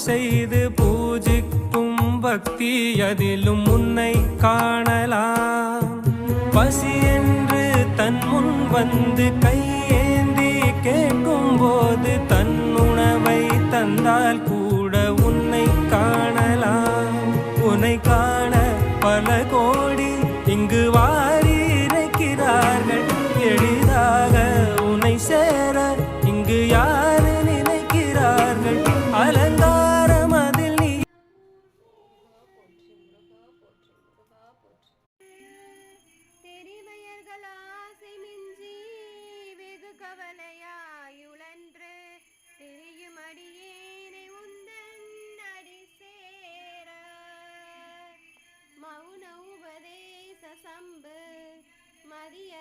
செய்து பூஜிக்கும் பக்தி அதிலும் உன்னை காணலாம். பசி என்று தன் முன் வந்து கையேந்தி கேட்கும் போது தன் உணவை தந்தால் கூட உன்னை காணலாம். உன்னை காண பல கோடி இங்கு வாரி இறைக்கிறார்கள். எளிதாக உன்னை சேர இங்கு யாரு நினைக்கிறார்கள். அலங்காரம் அதில் நீ தெரிவையர்கள் ஆசை மிஞ்சி வெகு கவலையாயுழன்று தெரியும் அடியேனை உந்தன் அடி சேர மௌன உபதேச சம்பு மதிய